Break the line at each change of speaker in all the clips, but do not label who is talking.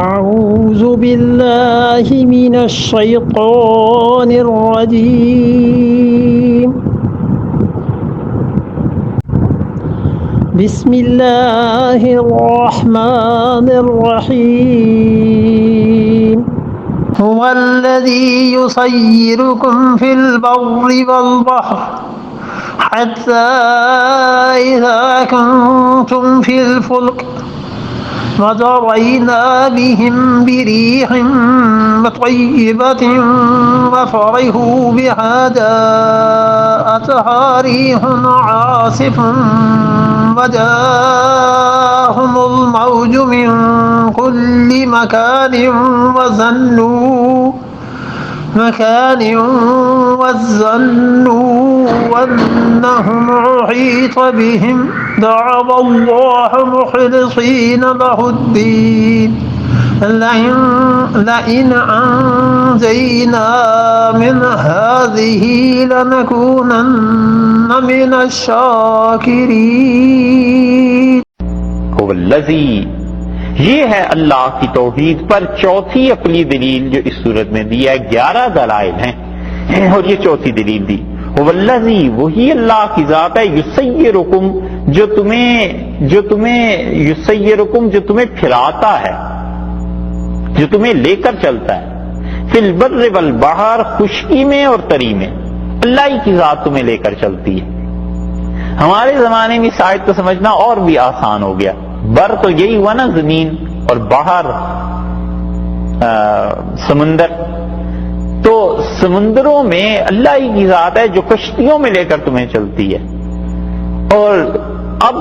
أعوذ بالله من الشيطان الرجيم بسم الله الرحمن الرحيم هو الذي يسيركم في البر والبحر حتى إذا كنتم في الفلك وجرينا بهم بريح طيبة وفرحوا بها جاءتها ريح عاصف وجاءهم الموج من كل مكان وظنوا أنهم أحيط بهم دعوا الله مخلصين له الدين لئن أنجينا من هذه لنكونن من الشاكرين.
هو الذي، یہ ہے اللہ کی توحید پر چوتھی عقلی دلیل جو اس صورت میں دی ہے. 11 دلائل ہیں اور یہ چوتھی دلیل دی. والذی، وہی اللہ کی ذات ہے، یسیرکم، جو تمہیں پھراتا ہے، جو تمہیں لے کر چلتا ہے. فی البر والبحر، خشکی میں اور تری میں اللہ ہی کی ذات تمہیں لے کر چلتی ہے. ہمارے زمانے میں شاید کو سمجھنا اور بھی آسان ہو گیا. بر تو یہی ہوا نا زمین، اور باہر سمندر. تو سمندروں میں اللہ ہی کی ذات ہے جو کشتیوں میں لے کر تمہیں چلتی ہے. اور اب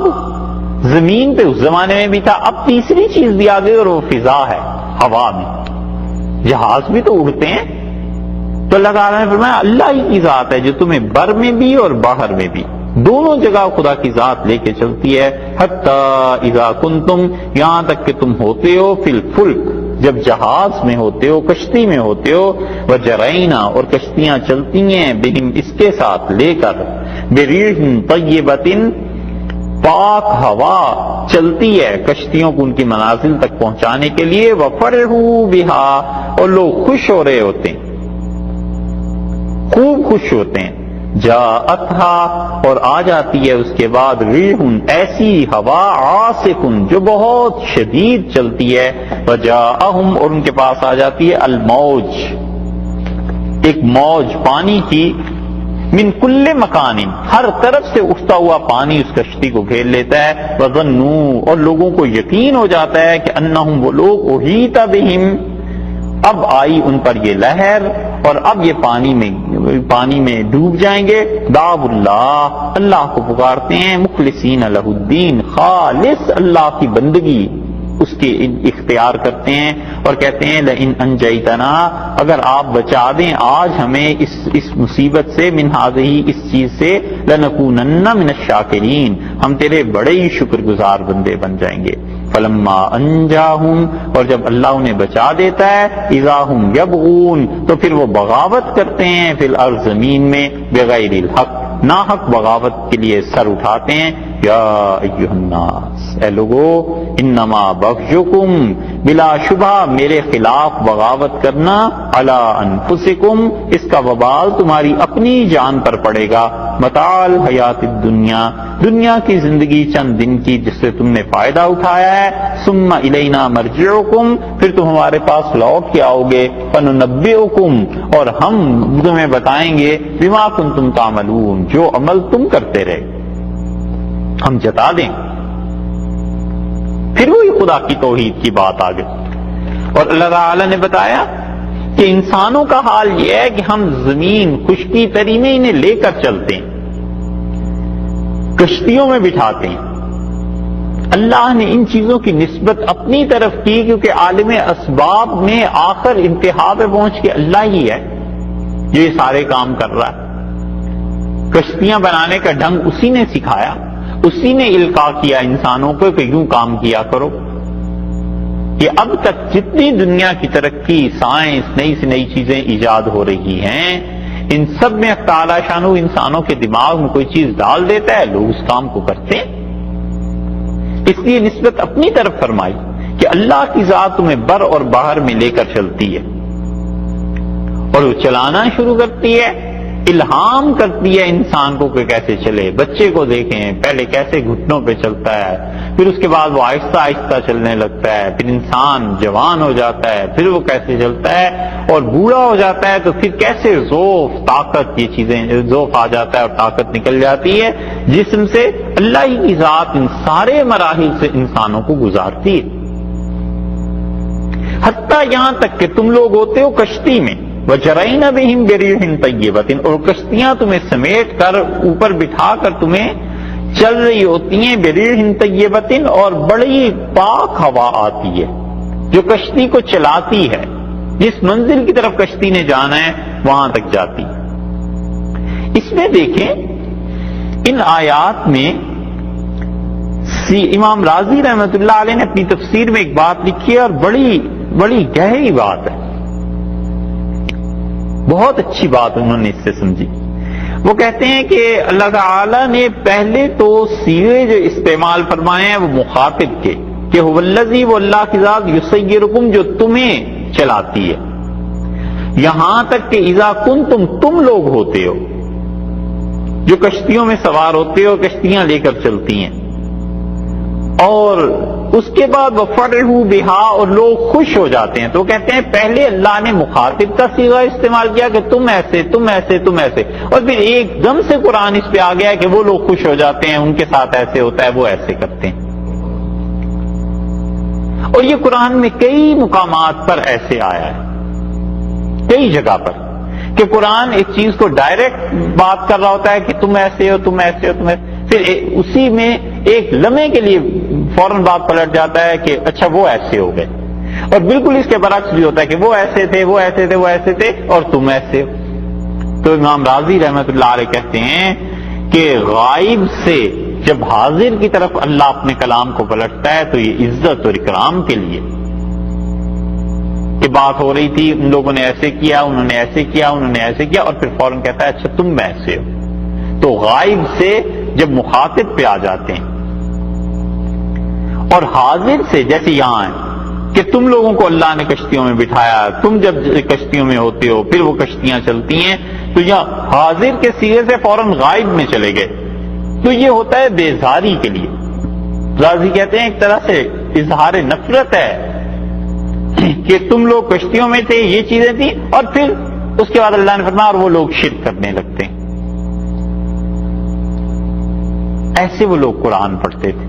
زمین پہ اس زمانے میں بھی تھا، اب تیسری چیز بھی آ گئی اور وہ فضا ہے، ہوا میں. جہاز بھی تو اڑتے ہیں. تو اللہ تعالیٰ نے فرمایا اللہ ہی کی ذات ہے جو تمہیں بر میں بھی اور باہر میں بھی دونوں جگہ خدا کی ذات لے کے چلتی ہے. حتی اذا کنتم، یہاں تک کہ تم ہوتے ہو فی الفلک، جب جہاز میں ہوتے ہو، کشتی میں ہوتے ہو. وجرینا، اور کشتیاں چلتی ہیں بہم، اس کے ساتھ لے کر، بریح طیبۃ، پاک ہوا چلتی ہے کشتیوں کو ان کی منازل تک پہنچانے کے لیے. وفرحوا بہا، اور لوگ خوش ہو رہے ہوتے ہیں، خوب خوش ہوتے ہیں. جاءتھا، اور آ جاتی ہے اس کے بعد، ریح، ایسی ہوا، عاصف، جو بہت شدید چلتی ہے. وجاءہم، اور ان کے پاس آ جاتی ہے الموج، ایک موج پانی کی. من کل مکان، ہر طرف سے اٹھتا ہوا پانی اس کشتی کو گھیر لیتا ہے. وظنوا، اور لوگوں کو یقین ہو جاتا ہے کہ انہم، وہ لوگ، احیط بہم، اب آئی ان پر یہ لہر اور اب یہ پانی میں ڈوب جائیں گے. دعوا اللہ، اللہ کو پکارتے ہیں. مخلصین لہ الدین، خالص اللہ کی بندگی اس کی اختیار کرتے ہیں اور کہتے ہیں لئن انجیتنا، اگر آپ بچا دیں آج ہمیں اس مصیبت سے، من ہذہ، اس چیز سے، لنکونن من الشاکرین، ہم تیرے بڑے ہی شکر گزار بندے بن جائیں گے. فلما انجاہم، اور جب اللہ انہیں بچا دیتا ہے، اذا ہم یبغون، تو پھر وہ بغاوت کرتے ہیں، فی الارض، زمین میں، بغیر الحق، ناحق بغاوت کے لیے سر اٹھاتے ہیں. یا ایھا الناس، اے لوگو، انما بغیکم، بلا شبہ میرے خلاف بغاوت کرنا، علی انفسکم، اس کا وبال تمہاری اپنی جان پر پڑے گا. متاع الحیات الدنیا، دنیا کی زندگی چند دن کی جس سے تم نے فائدہ اٹھایا ہے. ثم الینا مرجعکم، پھر تم ہمارے پاس لوٹ کے آؤ گے. فننبئکم، اور ہم تمہیں بتائیں گے، بما کنتم تعملون، جو عمل تم کرتے رہے ہم جتا دیں. پھر وہی خدا کی توحید کی بات آ گئی. اور اللہ تعالی نے بتایا کہ انسانوں کا حال یہ ہے کہ ہم زمین، خشکی، تری میں انہیں لے کر چلتے ہیں، کشتیوں میں بٹھاتے ہیں. اللہ نے ان چیزوں کی نسبت اپنی طرف کی کیونکہ عالم اسباب میں آخر انتہا پہ پہنچ کے اللہ ہی ہے جو یہ سارے کام کر رہا ہے. کشتیاں بنانے کا ڈھنگ اسی نے سکھایا، اسی نے القاء کیا انسانوں کو کہ یوں کام کیا کرو. کہ اب تک جتنی دنیا کی ترقی، سائنس، نئی سے نئی چیزیں ایجاد ہو رہی ہیں، ان سب میں تعالیٰ شانو انسانوں کے دماغ میں کوئی چیز ڈال دیتا ہے، لوگ اس کام کو کرتے ہیں. اس لیے نسبت اپنی طرف فرمائی کہ کہ اللہ کی ذات تمہیں بر اور باہر میں لے کر چلتی ہے اور وہ چلانا شروع کرتی ہے، الہام کرتی ہے انسان کو کہ کیسے چلے۔ بچے کو دیکھیں، پہلے کیسے گھٹنوں پہ چلتا ہے، پھر اس کے بعد وہ آہستہ آہستہ چلنے لگتا ہے، پھر انسان جوان ہو جاتا ہے، پھر وہ کیسے چلتا ہے، اور بوڑھا ہو جاتا ہے تو پھر کیسے ذوف، طاقت، یہ چیزیں ذوف آ جاتا ہے اور طاقت نکل جاتی ہے جسم سے۔ اللہ ہی کی ذات ان سارے مراحل سے انسانوں کو گزارتی ہے، حتیٰ یہاں تک کہ تم لوگ ہوتے ہو کشتی میں، وَجَرَيْنَ بِهِمْ بِرِيحٍ طَيِّبَةٍ، اور کشتیاں تمہیں سمیٹ کر اوپر بٹھا کر تمہیں چل رہی ہوتی ہیں، بِرِيحٍ طَيِّبَةٍ، اور بڑی پاک ہوا آتی ہے جو کشتی کو چلاتی ہے، جس منزل کی طرف کشتی نے جانا ہے وہاں تک جاتی۔ اس میں دیکھیں ان آیات میں امام راضی رحمۃ اللہ علیہ نے اپنی تفسیر میں ایک بات لکھی ہے اور بڑی بڑی گہری بات ہے، بہت اچھی بات انہوں نے اس سے سمجھی۔ وہ کہتے ہیں کہ اللہ تعالی نے پہلے تو صیغے جو استعمال فرمائے ہیں وہ مخاطب کے، کہ هو الذی، وہ اللہ کی ذات، یسیرکم، جو تمہیں چلاتی ہے، یہاں تک کہ اذا کنتم، تم لوگ ہوتے ہو جو کشتیوں میں سوار ہوتے ہو، کشتیاں لے کر چلتی ہیں، اور اس کے بعد وَفَرِحُوا بِهَا، اور لوگ خوش ہو جاتے ہیں۔ تو کہتے ہیں پہلے اللہ نے مخاطب کا صیغہ استعمال کیا کہ تم ایسے، تم ایسے، تم ایسے، اور پھر ایک دم سے قرآن اس پہ آ گیا کہ وہ لوگ خوش ہو جاتے ہیں، ان کے ساتھ ایسے ہوتا ہے، وہ ایسے کرتے ہیں۔ اور یہ قرآن میں کئی مقامات پر ایسے آیا ہے، کئی جگہ پر، کہ قرآن ایک چیز کو ڈائریکٹ بات کر رہا ہوتا ہے کہ تم ایسے ہو، تم ایسے ہو، تم ایسے، پھر اسی میں ایک لمحے کے لیے فوراً بات پلٹ جاتا ہے کہ اچھا وہ ایسے ہو گئے، اور بالکل اس کے برعکس بھی ہوتا ہے کہ وہ ایسے تھے، وہ ایسے تھے، وہ ایسے تھے، اور تم ایسے ہو۔ تو امام راضی رحمۃ اللہ علیہ کہتے ہیں کہ غائب سے جب حاضر کی طرف اللہ اپنے کلام کو پلٹتا ہے تو یہ عزت اور اکرام کے لیے، کہ بات ہو رہی تھی، ان لوگوں نے ایسے کیا، انہوں نے ایسے کیا، انہوں نے ایسے کیا، اور پھر فوراً کہتا ہے اچھا تم ایسے ہو۔ تو غائب سے جب مخاطب پہ آ جاتے ہیں، اور حاضر سے جیسے یہاں ہے کہ تم لوگوں کو اللہ نے کشتیوں میں بٹھایا، تم جب کشتیوں میں ہوتے ہو پھر وہ کشتیاں چلتی ہیں، تو یہاں حاضر کے صیغے سے فوراً غائب میں چلے گئے، تو یہ ہوتا ہے بیزاری کے لیے۔ راضی کہتے ہیں ایک طرح سے اظہار نفرت ہے کہ تم لوگ کشتیوں میں تھے، یہ چیزیں تھیں، اور پھر اس کے بعد اللہ نے فرمایا اور وہ لوگ شرک کرنے لگتے ہیں۔ ایسے وہ لوگ قرآن پڑھتے تھے،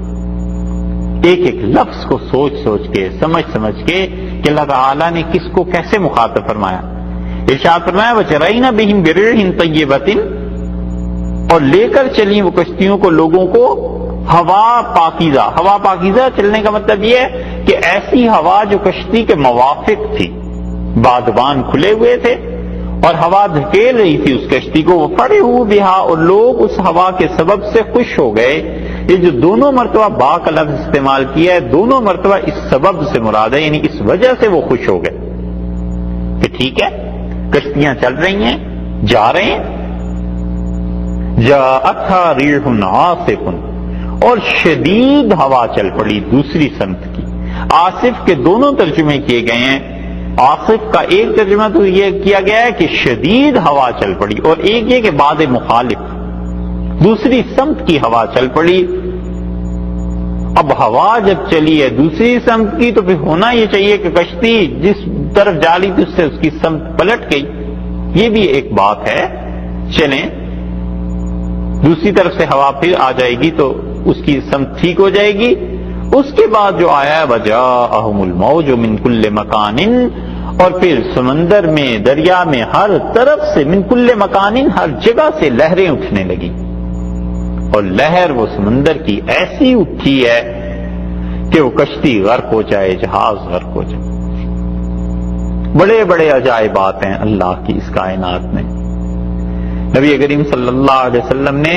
ایک ایک لفظ کو سوچ سوچ کے، سمجھ سمجھ کے کہ اللہ تعالیٰ نے کس کو کیسے مخاطب فرمایا۔ ارشاد فرمایا وَجَرَيْنَ بِهِمْ بِرِيحٍ طَيِّبَةٍ، اور لے کر چلی وہ کشتیوں کو، لوگوں کو، ہوا پاکیزہ۔ ہوا پاکیزہ چلنے کا مطلب یہ ہے کہ ایسی ہوا جو کشتی کے موافق تھی، بادبان کھلے ہوئے تھے اور ہوا دھکیل رہی تھی اس کشتی کو، وَفَرِحُوا بِهَا، اور لوگ اس ہوا کے سبب سے خوش ہو گئے۔ یہ جو دونوں مرتبہ با کا لفظ استعمال کیا ہے، دونوں مرتبہ اس سبب سے مراد ہے، یعنی اس وجہ سے وہ خوش ہو گئے کہ ٹھیک ہے کشتیاں چل رہی ہیں، جا رہے ہیں۔ جَاءَتْهَا رِيحٌ عَاصِفٌ، اور شدید ہوا چل پڑی دوسری سمت کی۔ آصف کے دونوں ترجمے کیے گئے ہیں۔ آصف کا ایک ترجمہ تو یہ کیا گیا ہے کہ شدید ہوا چل پڑی، اور ایک یہ کہ باد مخالف، دوسری سمت کی ہوا چل پڑی۔ اب ہوا جب چلی ہے دوسری سمت کی تو پھر ہونا یہ چاہیے کہ کشتی جس طرف جا رہی تھی اس سے اس کی سمت پلٹ گئی، یہ بھی ایک بات ہے۔ چلیں دوسری طرف سے ہوا پھر آ جائے گی تو اس کی سمت ٹھیک ہو جائے گی۔ اس کے بعد جو آیا وَجَاءَهُمُ الْمَوْجُ مِنْ كُلِّ مَكَانٍ، اور پھر سمندر میں، دریا میں، ہر طرف سے، من کل مکان، ہر جگہ سے لہریں اٹھنے لگی، اور لہر وہ سمندر کی ایسی اٹھی ہے کہ وہ کشتی غرق ہو جائے، جہاز غرق ہو جائے۔ بڑے بڑے عجائبات ہیں اللہ کی اس کائنات میں۔ نبی کریم صلی اللہ علیہ وسلم نے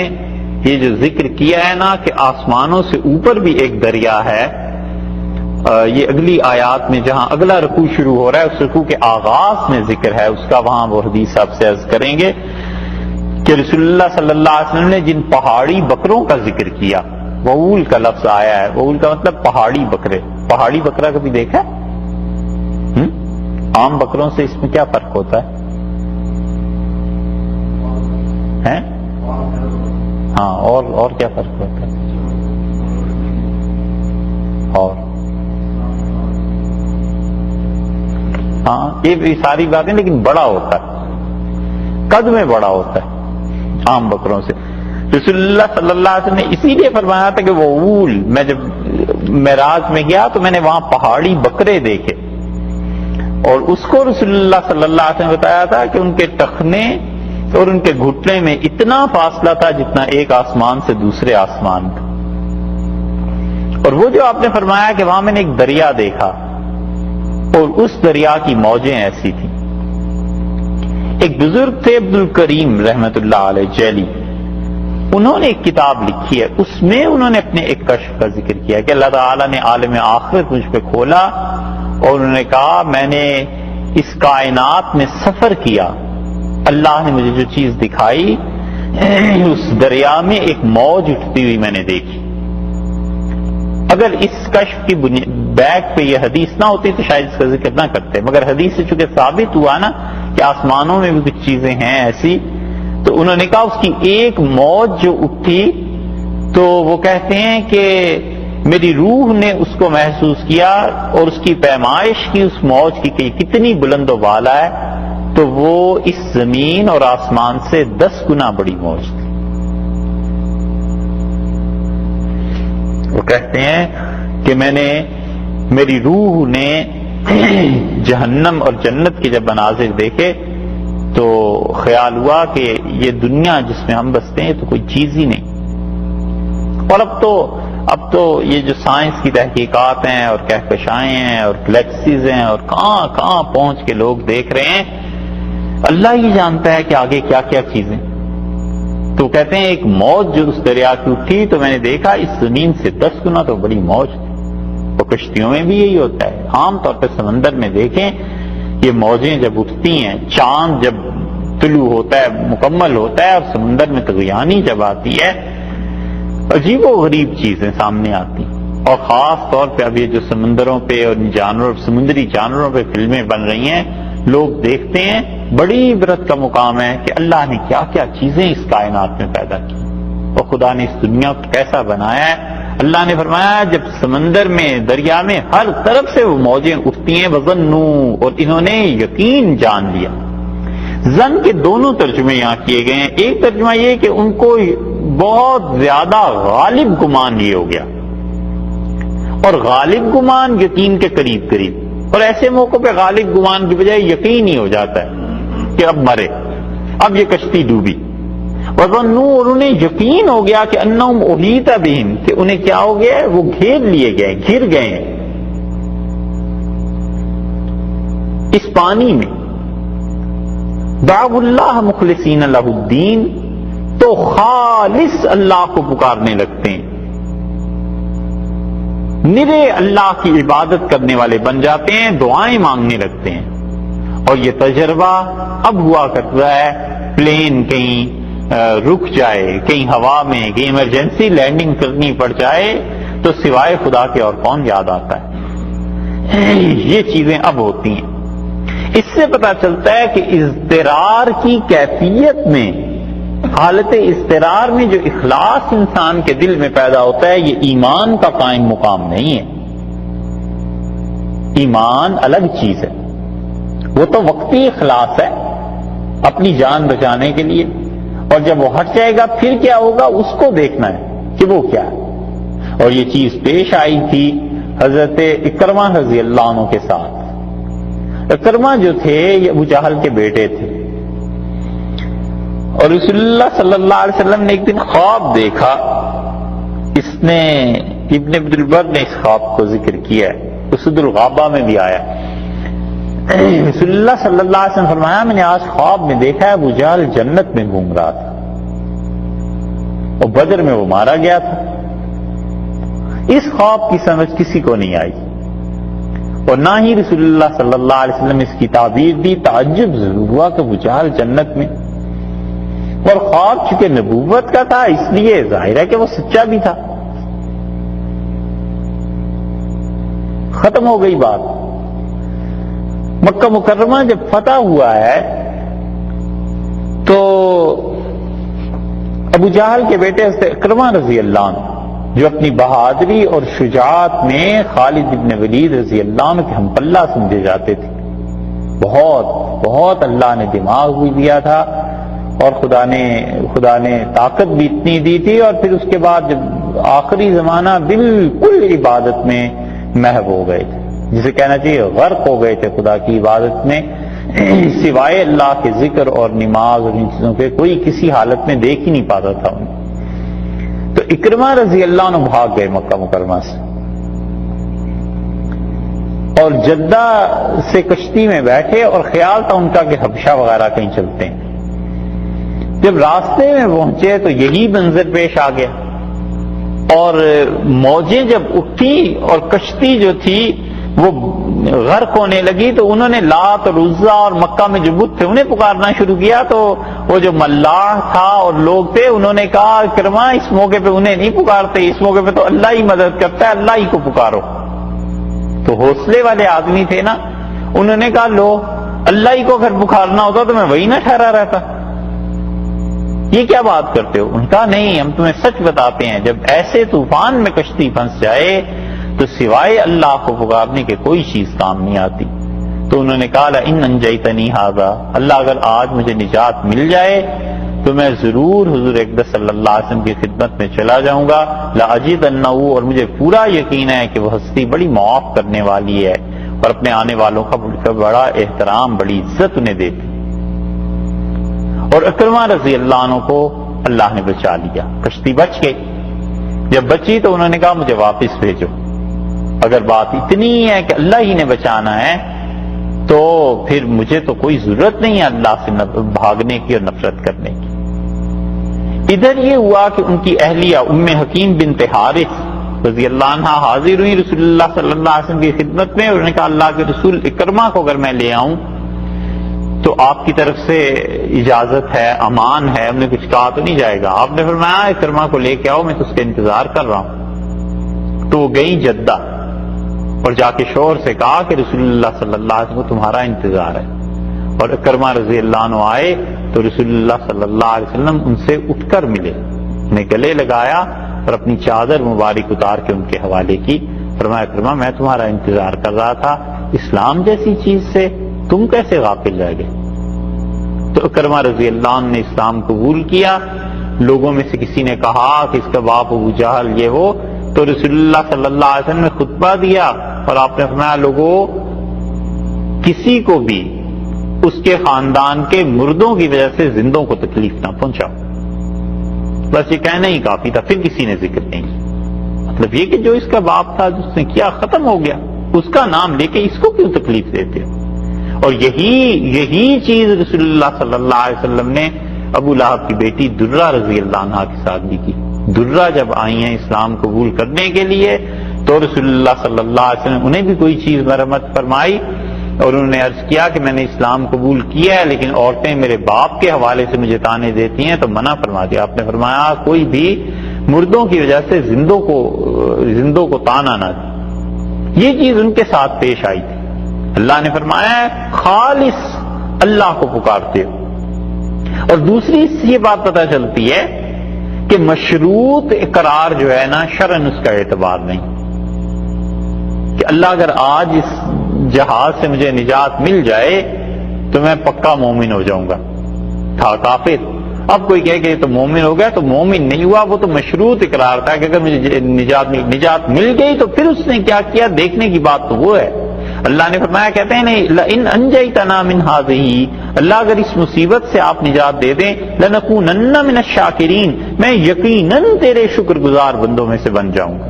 یہ جو ذکر کیا ہے نا کہ آسمانوں سے اوپر بھی ایک دریا ہے، یہ اگلی آیات میں جہاں اگلا رکوع شروع ہو رہا ہے اس رکوع کے آغاز میں ذکر ہے اس کا، وہاں وہ حدیث آپ سے عرض کریں گے کہ رسول اللہ صلی اللہ علیہ وسلم نے جن پہاڑی بکروں کا ذکر کیا وعول کا لفظ آیا ہے. وعول کا مطلب پہاڑی بکرے. پہاڑی بکرا کبھی دیکھا ہے؟ عام بکروں سے اس میں کیا فرق ہوتا ہے؟ ہاں، اور کیا فرق ہوتا ہے؟ اور ہاں، یہ ساری باتیں، لیکن بڑا ہوتا ہے، قد میں بڑا ہوتا ہے عام بکروں سے. رسول اللہ صلی اللہ علیہ وسلم نے اسی لیے فرمایا تھا کہ وہ اول، میں جب معراج میں گیا تو میں نے وہاں پہاڑی بکرے دیکھے، اور اس کو رسول اللہ صلی اللہ علیہ وسلم نے بتایا تھا کہ ان کے ٹخنے اور ان کے گھٹنے میں اتنا فاصلہ تھا جتنا ایک آسمان سے دوسرے آسمان کا. اور وہ جو آپ نے فرمایا کہ وہاں میں نے ایک دریا دیکھا، اور اس دریا کی موجیں ایسی تھیں. ایک بزرگ تھے عبد الکریم رحمت اللہ علیہ جیلی، انہوں نے ایک کتاب لکھی ہے، اس میں انہوں نے اپنے ایک کشف کا ذکر کیا کہ اللہ تعالیٰ نے عالم آخرت مجھ پہ کھولا، اور انہوں نے کہا میں نے اس کائنات میں سفر کیا، اللہ نے مجھے جو چیز دکھائی اس دریا میں ایک موج اٹھتی ہوئی میں نے دیکھی. اگر اس کشف کی بیک پہ یہ حدیث نہ ہوتی تو شاید اس کا ذکر نہ کرتے، مگر حدیث سے چونکہ ثابت ہوا نا کہ آسمانوں میں بھی کچھ چیزیں ہیں ایسی، تو انہوں نے کہا اس کی ایک موج جو اٹھی تو وہ کہتے ہیں کہ میری روح نے اس کو محسوس کیا، اور اس کی پیمائش کی اس موج کی کہ کتنی بلند و بالا ہے، تو وہ اس زمین اور آسمان سے 10 گنا بڑی موج تھی. وہ کہتے ہیں کہ میری روح نے جہنم اور جنت کے جب مناظر دیکھے تو خیال ہوا کہ یہ دنیا جس میں ہم بستے ہیں تو کوئی چیز ہی نہیں. اور اب تو یہ جو سائنس کی تحقیقات ہیں اور کہکشائیں ہیں اور گلیکسیز ہیں اور کہاں پہنچ کے لوگ دیکھ رہے ہیں، اللہ ہی جانتا ہے کہ آگے کیا کیا چیزیں. تو کہتے ہیں ایک موج جو اس دریا کی اٹھی تو میں نے دیکھا اس زمین سے 10 گنا تو بڑی موج تھی. اور کشتیوں میں بھی یہی ہوتا ہے، عام طور پہ سمندر میں دیکھیں یہ موجیں جب اٹھتی ہیں، چاند جب طلوع ہوتا ہے مکمل ہوتا ہے اور سمندر میں طغیانی جب آتی ہے، عجیب و غریب چیزیں سامنے آتی. اور خاص طور پہ اب یہ جو سمندروں پہ اور سمندری جانوروں پہ فلمیں بن رہی ہیں، لوگ دیکھتے ہیں، بڑی عبرت کا مقام ہے کہ اللہ نے کیا کیا چیزیں اس کائنات میں پیدا کی اور خدا نے اس دنیا کو کیسا بنایا ہے. اللہ نے فرمایا جب سمندر میں، دریا میں ہر طرف سے وہ موجیں اٹھتی ہیں، وظنوا، اور انہوں نے یقین جان لیا. زن کے دونوں ترجمے یہاں کیے گئے ہیں. ایک ترجمہ یہ کہ ان کو بہت زیادہ غالب گمان یہ ہو گیا، اور غالب گمان یقین کے قریب قریب. اور ایسے موقع پہ غالب گمان کی بجائے یقین ہی ہو جاتا ہے کہ اب مرے، اب یہ کشتی ڈوبی. وظنوا، اور انہیں یقین ہو گیا کہ انہم احیط بہم، کہ انہیں کیا ہو گیا ہے، وہ گھیر لیے گئے، گر گئے ہیں اس پانی میں. دعوا اللہ مخلصین لہ الدین، تو خالص اللہ کو پکارنے لگتے ہیں، نرے اللہ کی عبادت کرنے والے بن جاتے ہیں، دعائیں مانگنے لگتے ہیں. اور یہ تجربہ اب ہوا کرتا ہے، پلین کہیں رک جائے، کہیں ہوا میں کہیں ایمرجنسی لینڈنگ کرنی پڑ جائے تو سوائے خدا کے اور کون یاد آتا ہے. یہ چیزیں اب ہوتی ہیں. اس سے پتہ چلتا ہے کہ اضطرار کی کیفیت میں، حالت اضطرار میں جو اخلاص انسان کے دل میں پیدا ہوتا ہے، یہ ایمان کا قائم مقام نہیں ہے. ایمان الگ چیز ہے، وہ تو وقتی اخلاص ہے اپنی جان بچانے کے لیے، اور جب وہ ہٹ جائے گا پھر کیا ہوگا اس کو دیکھنا ہے کہ وہ کیا ہے. اور یہ چیز پیش آئی تھی حضرت اکرمہ رضی اللہ عنہ کے ساتھ. اکرمہ جو تھے یہ ابو جہل کے بیٹے تھے، اور رسول اللہ صلی اللہ علیہ وسلم نے ایک دن خواب دیکھا. اس نے ابن عبد البر نے اس خواب کو ذکر کیا ہے، اسد الغابہ میں بھی آیا. رسول اللہ صلی اللہ علیہ وسلم فرمایا میں نے آج خواب میں دیکھا ہے ابو جہل جنت میں گھوم رہا تھا اور بدر میں وہ مارا گیا تھا. اس خواب کی سمجھ کسی کو نہیں آئی، اور نہ ہی رسول اللہ صلی اللہ علیہ وسلم اس کی تعبیر دی. تعجب ضرور ہوا کہ ابو جہل جنت میں، اور خواب چونکہ نبوت کا تھا اس لیے ظاہر ہے کہ وہ سچا بھی تھا. ختم ہو گئی بات۔ مکہ مکرمہ جب فتح ہوا ہے تو ابو جہل کے بیٹے حضرت اکرمہ رضی اللہ عنہ، جو اپنی بہادری اور شجاعت میں خالد بن ولید رضی اللہ عنہ کے ہم پلہ سمجھے جاتے تھے، بہت بہت اللہ نے دماغ بھی دیا تھا اور خدا نے طاقت بھی اتنی دی تھی، اور پھر اس کے بعد جب آخری زمانہ بالکل عبادت میں محو ہو گئے تھے، جسے کہنا چاہیے غرق ہو گئے تھے خدا کی عبادت میں، سوائے اللہ کے ذکر اور نماز اور ان چیزوں کے کوئی کسی حالت میں دیکھ ہی نہیں پاتا تھا انہیں۔ تو اکرمہ رضی اللہ عنہ بھاگ گئے مکہ مکرمہ سے، اور جدہ سے کشتی میں بیٹھے اور خیال تھا ان کا کہ حبشہ وغیرہ کہیں چلتے ہیں۔ جب راستے میں پہنچے تو یہی منظر پیش آ گیا، اور موجیں جب اٹھی اور کشتی جو تھی وہ غرق ہونے لگی، تو انہوں نے لات اور عزا اور مکہ میں جو بت تھے انہیں پکارنا شروع کیا۔ تو وہ جو ملاح تھا اور لوگ تھے انہوں نے کہا اکرمہ اس موقع پہ انہیں نہیں پکارتے، اس موقع پہ تو اللہ ہی مدد کرتا ہے، اللہ ہی کو پکارو۔ تو حوصلے والے آدمی تھے نا، انہوں نے کہا لو اللہ ہی کو اگر پکارنا ہوتا تو میں وہی نہ ٹھہرا رہتا، یہ کیا بات کرتے ہو؟ ان کا نہیں، ہم تمہیں سچ بتاتے ہیں، جب ایسے طوفان میں کشتی پھنس جائے تو سوائے اللہ کو پکارنے کے کوئی چیز کام نہیں آتی۔ تو انہوں نے کہا ان انجیتنی ھذا، اللہ اگر آج مجھے نجات مل جائے تو میں ضرور حضور اقدس صلی اللہ علیہ وسلم کی خدمت میں چلا جاؤں گا، لاجدنہ، اور مجھے پورا یقین ہے کہ وہ ہستی بڑی معاف کرنے والی ہے اور اپنے آنے والوں کا بڑا احترام، بڑی عزت انہیں دیتی۔ اور اکرمہ رضی اللہ عنہ کو اللہ نے بچا لیا، کشتی بچ گئی۔ جب بچی تو انہوں نے کہا مجھے واپس بھیجو، اگر بات اتنی ہے کہ اللہ ہی نے بچانا ہے تو پھر مجھے تو کوئی ضرورت نہیں ہے اللہ سے بھاگنے کی اور نفرت کرنے کی۔ ادھر یہ ہوا کہ ان کی اہلیہ ام حکیم بنت حارث رضی اللہ عنہ حاضر ہوئی رسول اللہ صلی اللہ علیہ وسلم کی خدمت میں، اور انہوں نے کہا اللہ کے رسول اکرمہ کو اگر میں لے آؤں تو آپ کی طرف سے اجازت ہے، امان ہے، ہم نے کچھ کہا تو نہیں جائے گا؟ آپ نے فرمایا اکرمہ کو لے کے آؤ، میں تو اس کا انتظار کر رہا ہوں۔ تو وہ گئی جدہ اور جا کے شوہر سے کہا کہ رسول اللہ صلی اللہ علیہ وسلم کو تمہارا انتظار ہے، اور اکرمہ رضی اللہ عنہ آئے تو رسول اللہ صلی اللہ علیہ وسلم ان سے اٹھ کر ملے، انہیں گلے لگایا اور اپنی چادر مبارک اتار کے ان کے حوالے کی، فرمایا اکرمہ میں تمہارا انتظار کر رہا تھا، اسلام جیسی چیز سے تم کیسے غافل رہ گئے؟ تو اکرمہ رضی اللہ عنہ نے اسلام قبول کیا۔ لوگوں میں سے کسی نے کہا کہ اس کا باپ ابو جہل یہ وہ، تو رسول اللہ صلی اللہ علیہ وسلم نے خطبہ دیا اور آپ نے فرمایا لوگوں کسی کو بھی اس کے خاندان کے مردوں کی وجہ سے زندوں کو تکلیف نہ پہنچاؤ، بس یہ کہنا ہی کافی تھا، پھر کسی نے ذکر نہیں کیا۔ مطلب یہ کہ جو اس کا باپ تھا جس نے کیا ختم ہو گیا، اس کا نام لے کے اس کو کیوں تکلیف دیتے ہو؟ اور یہی چیز رسول اللہ صلی اللہ علیہ وسلم نے ابو لہب کی بیٹی درہ رضی اللہ عنہا کے ساتھ بھی کی۔ درہ جب آئی ہیں اسلام قبول کرنے کے لیے تو رسول اللہ صلی اللہ علیہ وسلم انہیں بھی کوئی چیز مرمت فرمائی، اور انہوں نے عرض کیا کہ میں نے اسلام قبول کیا ہے لیکن عورتیں میرے باپ کے حوالے سے مجھے تانے دیتی ہیں، تو منع فرما دیا۔ آپ نے فرمایا کوئی بھی مردوں کی وجہ سے زندوں کو تانا نہ دے۔ یہ چیز ان کے ساتھ پیش آئی تھی۔ اللہ نے فرمایا خالص اللہ کو پکارتے ہو۔ اور دوسری اس سے یہ بات پتہ چلتی ہے کہ مشروط اقرار جو ہے نا شرعاً اس کا اعتبار نہیں، کہ اللہ اگر آج اس جہاز سے مجھے نجات مل جائے تو میں پکا مومن ہو جاؤں گا، تھا کافر، اب کوئی کہے کہ یہ تو مومن ہو گیا تو مومن نہیں ہوا، وہ تو مشروط اقرار تھا کہ اگر مجھے نجات مل گئی تو پھر اس نے کیا کیا دیکھنے کی بات تو وہ ہے۔ اللہ نے فرمایا کہتے ہیں نہیں لئن انجیتنا من هذه، اللہ اگر اس مصیبت سے آپ نجات دے دیں لنکونن من الشاکرین، میں یقیناً تیرے شکر گزار بندوں میں سے بن جاؤں گا۔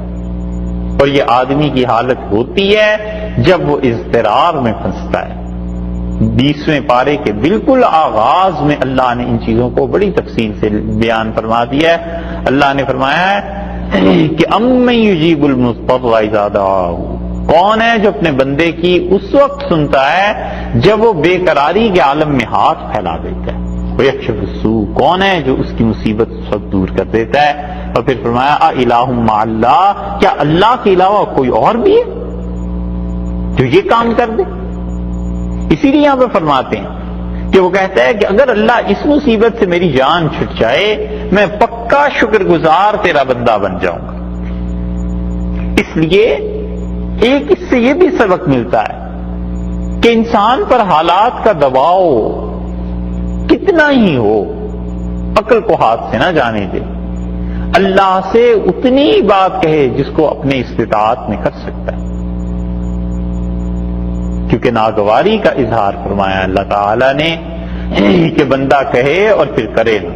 اور یہ آدمی کی حالت ہوتی ہے جب وہ اضطرار میں پھنستا ہے۔ 20ویں پارے کے بالکل آغاز میں اللہ نے ان چیزوں کو بڑی تفصیل سے بیان فرما دیا ہے۔ اللہ نے فرمایا ہے کہ امن یجیب المضطر اذا دعاہ، کون ہے جو اپنے بندے کی اس وقت سنتا ہے جب وہ بے قراری کے عالم میں ہاتھ پھیلا دیتا ہے، ویکشف السوء، کون ہے جو اس کی مصیبت سب دور کر دیتا ہے۔ اور پھر فرمایا الہ مع اللہ، کیا اللہ کے علاوہ کوئی اور بھی ہے؟ جو یہ کام کر دے. اسی لیے یہاں پہ فرماتے ہیں کہ وہ کہتا ہے کہ اگر اللہ اس مصیبت سے میری جان چھٹ جائے میں پکا شکر گزار تیرا بندہ بن جاؤں گا. اس لیے ایک اس سے یہ بھی سبق ملتا ہے کہ انسان پر حالات کا دباؤ کتنا ہی ہو عقل کو ہاتھ سے نہ جانے دے. اللہ سے اتنی بات کہے جس کو اپنے استطاعت میں کر سکتا ہے، کیونکہ ناگواری کا اظہار فرمایا اللہ تعالی نے کہ بندہ کہے اور پھر کرے نہ.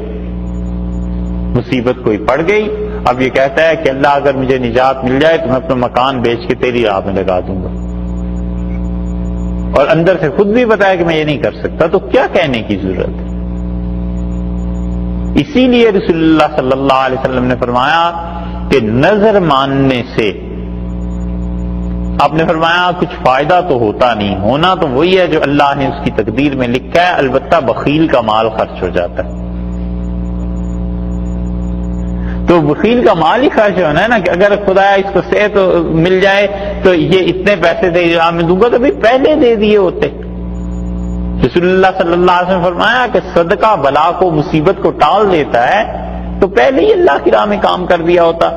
مصیبت کوئی پڑ گئی، اب یہ کہتا ہے کہ اللہ اگر مجھے نجات مل جائے تو میں اپنا مکان بیچ کے تیری راہ میں لگا دوں گا، اور اندر سے خود بھی بتایا کہ میں یہ نہیں کر سکتا، تو کیا کہنے کی ضرورت ہے؟ اسی لیے رسول اللہ صلی اللہ علیہ وسلم نے فرمایا کہ نظر ماننے سے، آپ نے فرمایا کچھ فائدہ تو ہوتا نہیں، ہونا تو وہی ہے جو اللہ نے اس کی تقدیر میں لکھا ہے، البتہ بخیل کا مال خرچ ہو جاتا ہے. تو بخیل کا مال ہی خرچ ہونا ہے نا، کہ اگر خدا اس کو صحت مل جائے تو یہ اتنے پیسے دے میں دوں گا، تو بھی پہلے دے دیے ہوتے. رسول اللہ صلی اللہ علیہ وسلم نے فرمایا کہ صدقہ بلا کو، مصیبت کو ٹال دیتا ہے، تو پہلے ہی اللہ کی راہ میں کام کر دیا ہوتا.